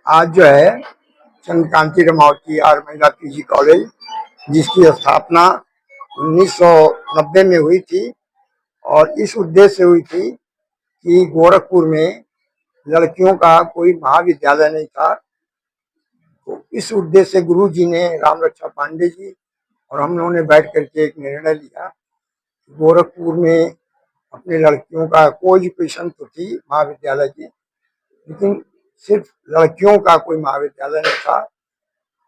आज जो है चंद्रकांति रमावती आर्य महिला पीजी कॉलेज, जिसकी स्थापना 1990 में हुई थी और इस उद्देश्य से हुई थी कि गोरखपुर में लड़कियों का कोई महाविद्यालय नहीं था। तो इस उद्देश्य से गुरु जी ने, राम रक्षा पांडे जी और हम लोगों ने बैठ करके एक निर्णय लिया। गोरखपुर में अपने लड़कियों का कोई एजुकेशन तो थी महाविद्यालय की, लेकिन सिर्फ लड़कियों का कोई महाविद्यालय नहीं था।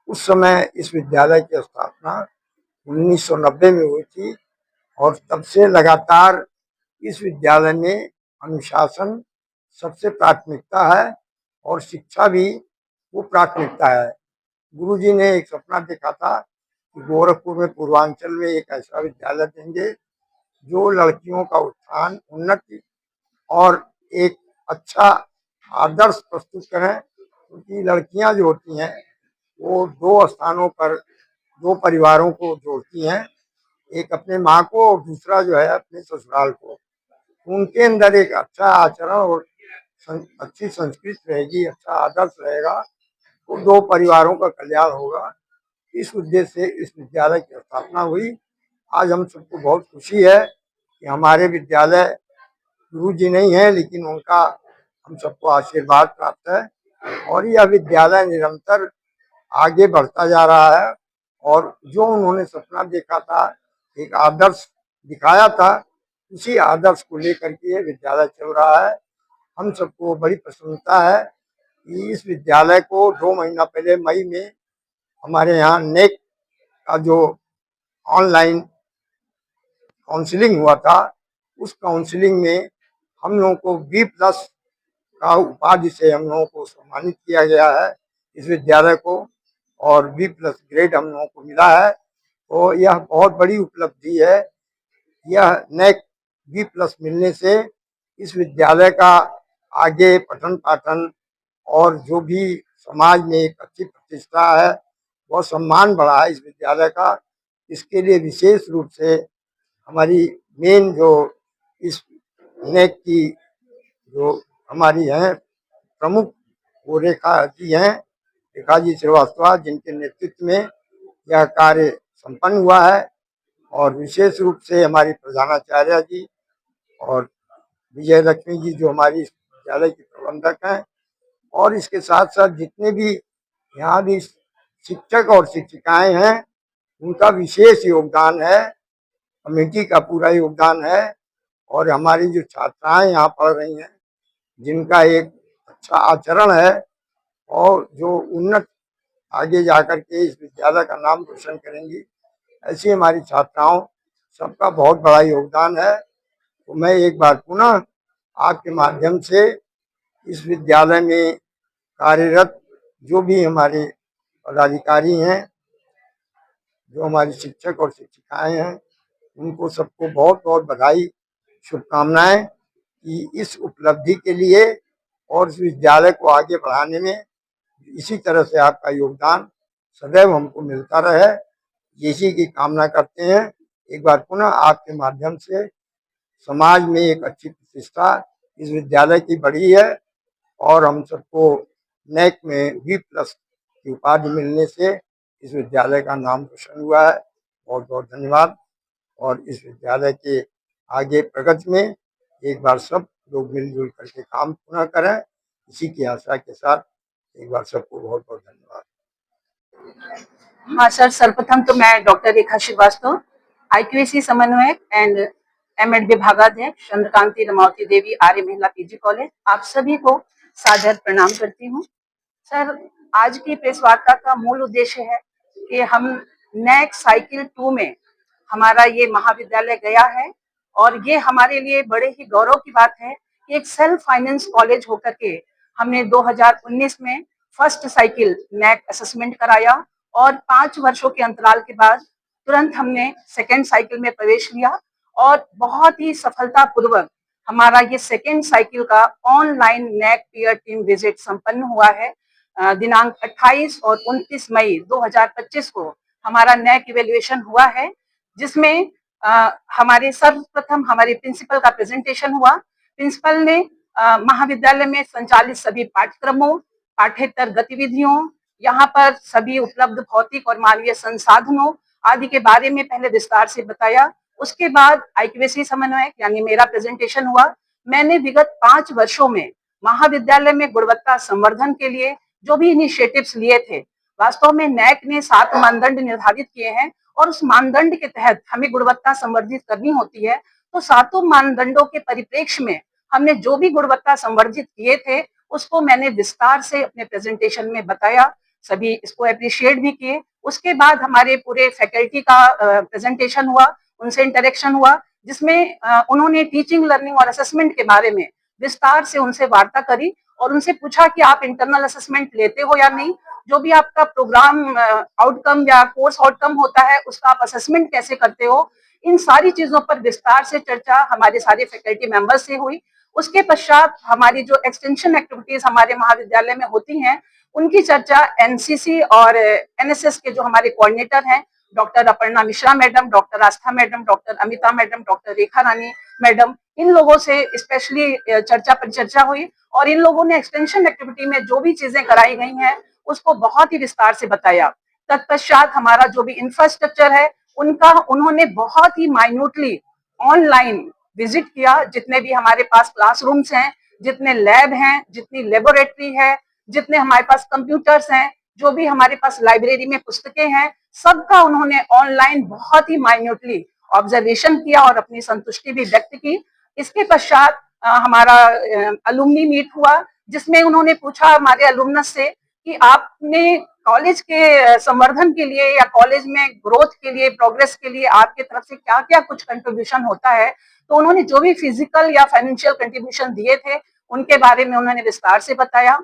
उस समय इस विद्यालय की स्थापना 1990 में हुई थी और तब से लगातार इस विद्यालय में अनुशासन सबसे प्राथमिकता है और शिक्षा भी वो प्राथमिकता है। गुरुजी ने एक सपना देखा था कि गोरखपुर में, पूर्वांचल में एक ऐसा विद्यालय देंगे जो लड़कियों का उत्थान, उन्नति और एक अच्छा आदर्श प्रस्तुत करें, क्योंकि लड़कियां जो होती हैं वो दो स्थानों पर दो परिवारों को जोड़ती हैं, एक अपने माँ को और दूसरा जो है अपने ससुराल को। उनके अंदर एक अच्छा आचरण और अच्छी संस्कृति रहेगी, अच्छा आदर्श रहेगा, तो दो परिवारों का कल्याण होगा। इस उद्देश्य से इस विद्यालय की स्थापना हुई। आज हम सबको बहुत खुशी है कि हमारे विद्यालय गुरु जी नहीं है, लेकिन उनका हम सबको आशीर्वाद प्राप्त है और यह विद्यालय निरंतर आगे बढ़ता जा रहा है। और जो उन्होंने सपना देखा था, एक आदर्श दिखाया था, उसी आदर्श को लेकर के ये विद्यालय चल रहा है। हम सबको बड़ी प्रसन्नता है कि इस विद्यालय को 2 महीना पहले मई में हमारे यहाँ नेक का जो ऑनलाइन काउंसलिंग हुआ था, उस काउंसलिंग में हम लोगों को B+ का उपाधि से हम लोगों को सम्मानित किया गया है इस विद्यालय को, और B+ ग्रेड हम लोगों को मिला है। तो यह बहुत बड़ी उपलब्धि है। यह नेक B+ मिलने से इस विद्यालय का आगे पठन पाठन और जो भी समाज में एक अच्छी प्रतिष्ठा है, वह सम्मान बढ़ा है इस विद्यालय का। इसके लिए विशेष रूप से हमारी मेन जो इस नेक की जो हमारी हैं प्रमुख, वो रेखा जी हैं, रेखा जी श्रीवास्तव, जिनके नेतृत्व में यह कार्य संपन्न हुआ है। और विशेष रूप से हमारी प्रधानाचार्य जी और विजय लक्ष्मी जी, जो हमारी इस विद्यालय की प्रबंधक हैं, और इसके साथ साथ जितने भी यहाँ भी शिक्षक और शिक्षिकाएं हैं, उनका विशेष योगदान है, कमेटी का पूरा योगदान है। और हमारी जो छात्राएं यहाँ पढ़ रही हैं, जिनका एक अच्छा आचरण है और जो उन्नत आगे जाकर के इस विद्यालय का नाम रोशन करेंगी, ऐसी हमारी छात्राओं सबका बहुत बड़ा योगदान है। तो मैं एक बार पुनः आपके माध्यम से इस विद्यालय में कार्यरत जो भी हमारे पदाधिकारी हैं, जो हमारे शिक्षक और शिक्षिकाएं हैं, उनको सबको बहुत बहुत बधाई, शुभकामनाएं कि इस उपलब्धि के लिए और इस विद्यालय को आगे बढ़ाने में इसी तरह से आपका योगदान सदैव हमको मिलता रहे, इसी की कामना करते हैं। एक बार पुनः आपके माध्यम से समाज में एक अच्छी प्रतिष्ठा इस विद्यालय की बढ़ी है और हम सबको नेक में B+ की उपाधि मिलने से इस विद्यालय का नाम रोशन हुआ है। बहुत बहुत धन्यवाद। और इस विद्यालय के आगे प्रगति में एक बार सब लोग मिलजुल करके काम पुनः करें, इसी की आशा के साथ एक बार सबको बहुत बहुत धन्यवाद। हाँ सर, सर्वप्रथम तो मैं डॉक्टर रेखा श्रीवास्तव, IQAC समन्वयक एंड M.Ed विभागाध्यक्ष, चंद्रकांति रमावती देवी आर्य महिला पीजी कॉलेज, आप सभी को सादर प्रणाम करती हूँ। सर, आज की प्रेस वार्ता का मूल उद्देश्य है कि हम नेक साइकिल 2 में हमारा ये महाविद्यालय गया है और ये हमारे लिए बड़े ही गौरव की बात है कि एक सेल्फ फाइनेंस कॉलेज होकर के हमने 2019 में फर्स्ट साइकिल नेक असेसमेंट कराया और 5 वर्षों के अंतराल के बाद तुरंत हमने सेकेंड साइकिल में प्रवेश लिया और बहुत ही सफलतापूर्वक हमारा ये सेकेंड साइकिल का ऑनलाइन नेक पीयर टीम विजिट संपन्न हुआ है। दिनांक 28 और 29 मई 2025 को हमारा नेक इवेल्युएशन हुआ है, जिसमें हमारे सर्वप्रथम हमारे प्रिंसिपल का प्रेजेंटेशन हुआ। प्रिंसिपल ने महाविद्यालय में संचालित सभी पाठ्यक्रमों पाठ्येतर गतिविधियों, यहाँ पर सभी उपलब्ध भौतिक और मानवीय संसाधनों आदि के बारे में पहले विस्तार से बताया। उसके बाद आईक्यूएसी समन्वयक यानी मेरा प्रेजेंटेशन हुआ। मैंने विगत 5 वर्षों में महाविद्यालय में गुणवत्ता संवर्धन के लिए जो भी इनिशिएटिव्स लिए थे, वास्तव में नैक ने 7 मानदंड निर्धारित किए हैं और उस मानदंड के तहत हमें गुणवत्ता संवर्धित करनी होती है। तो 7 मानदंडों के परिप्रेक्ष्य में हमने जो भी गुणवत्ता संवर्धित किए थे उसको मैंने विस्तार से अपने प्रेजेंटेशन में बताया। सभी इसको अप्रिशिएट भी किए। उसके बाद हमारे पूरे फैकल्टी का प्रेजेंटेशन हुआ, उनसे इंटरेक्शन हुआ, जिसमें उन्होंने टीचिंग, लर्निंग और असेसमेंट के बारे में विस्तार से उनसे वार्ता करी और उनसे पूछा कि आप इंटरनल असेसमेंट लेते हो या नहीं, जो भी आपका प्रोग्राम आउटकम या कोर्स आउटकम होता है उसका आप असेसमेंट कैसे करते हो। इन सारी चीजों पर विस्तार से चर्चा हमारे सारे फैकल्टी मेंबर्स से हुई। उसके पश्चात हमारी जो एक्सटेंशन एक्टिविटीज हमारे महाविद्यालय में होती हैं उनकी चर्चा एनसीसी और एनएसएस के जो हमारे कोऑर्डिनेटर हैं, doctor Aparna Mishra madam, doctor Aastha madam, doctor Amita madam, doctor Rekha Rani madam, इन लोगों से स्पेशली चर्चा पर चर्चा हुई और इन लोगों ने एक्सटेंशन एक्टिविटी में जो भी चीजें कराई गई हैं उसको बहुत ही विस्तार से बताया। तत्पश्चात हमारा जो भी इंफ्रास्ट्रक्चर है उनका उन्होंने बहुत ही माइन्यूटली ऑनलाइन विजिट किया। जितने भी हमारे पास क्लासरूम्स हैं, जितने लैब हैं, जितनी लेबोरेटरी है, जितने हमारे पास कंप्यूटर्स हैं, जो भी हमारे पास लाइब्रेरी में पुस्तकें हैं, सबका उन्होंने ऑनलाइन बहुत ही माइन्यूटली ऑब्जर्वेशन किया और अपनी संतुष्टि भी व्यक्त की। इसके पश्चात हमारा अलुमनी मीट हुआ, जिसमें उन्होंने पूछा हमारे अलुमनस से कि आपने कॉलेज के संवर्धन के लिए या कॉलेज में ग्रोथ के लिए, प्रोग्रेस के लिए आपके तरफ से क्या क्या कुछ कंट्रीब्यूशन होता है। तो उन्होंने जो भी फिजिकल या फाइनेंशियल कंट्रीब्यूशन दिए थे उनके बारे में उन्होंने विस्तार से बताया।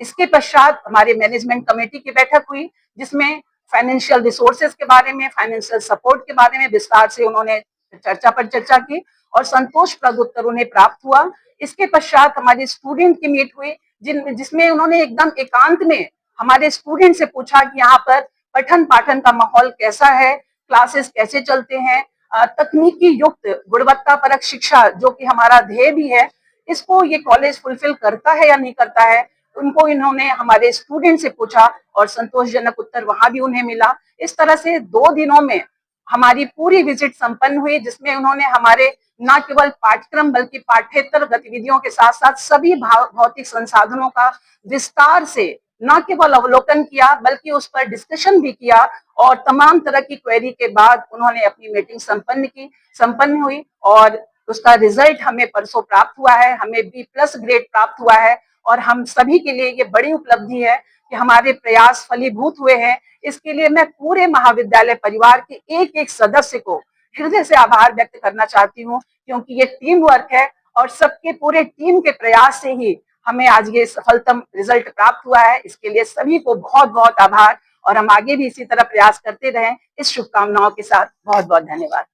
इसके पश्चात हमारे मैनेजमेंट कमेटी की बैठक हुई, जिसमें फाइनेंशियल रिसोर्सेज के बारे में, फाइनेंशियल सपोर्ट के बारे में विस्तार से उन्होंने चर्चा पर चर्चा की और संतोषप्रद उत्तर उन्हें प्राप्त हुआ। इसके पश्चात हमारी स्टूडेंट की मीट हुई, जिसमें उन्होंने एकदम एकांत में हमारे स्टूडेंट से पूछा कि यहाँ पर पठन पाठन का माहौल कैसा है, क्लासेस कैसे चलते हैं, तकनीकी युक्त गुणवत्ता परक शिक्षा जो कि हमारा ध्येय भी है, इसको ये कॉलेज फुलफिल करता है या नहीं करता है। उनको इन्होंने हमारे स्टूडेंट से पूछा और संतोषजनक उत्तर वहां भी उन्हें मिला। इस तरह से 2 दिनों में हमारी पूरी विजिट संपन्न हुई, जिसमें उन्होंने हमारे न केवल पाठ्यक्रम बल्कि पाठ्येतर गतिविधियों के साथ साथ सभी भौतिक संसाधनों का विस्तार से न केवल अवलोकन किया बल्कि उस पर डिस्कशन भी किया और तमाम तरह की क्वेरी के बाद उन्होंने अपनी मीटिंग संपन्न हुई और उसका रिजल्ट हमें परसों प्राप्त हुआ है। हमें B+ ग्रेड प्राप्त हुआ है और हम सभी के लिए ये बड़ी उपलब्धि है कि हमारे प्रयास फलीभूत हुए हैं। इसके लिए मैं पूरे महाविद्यालय परिवार के एक एक सदस्य को हृदय से आभार व्यक्त करना चाहती हूँ, क्योंकि ये टीम वर्क है और सबके पूरे टीम के प्रयास से ही हमें आज ये सफलतम रिजल्ट प्राप्त हुआ है। इसके लिए सभी को बहुत बहुत आभार और हम आगे भी इसी तरह प्रयास करते रहें। इस शुभकामनाओं के साथ बहुत बहुत धन्यवाद।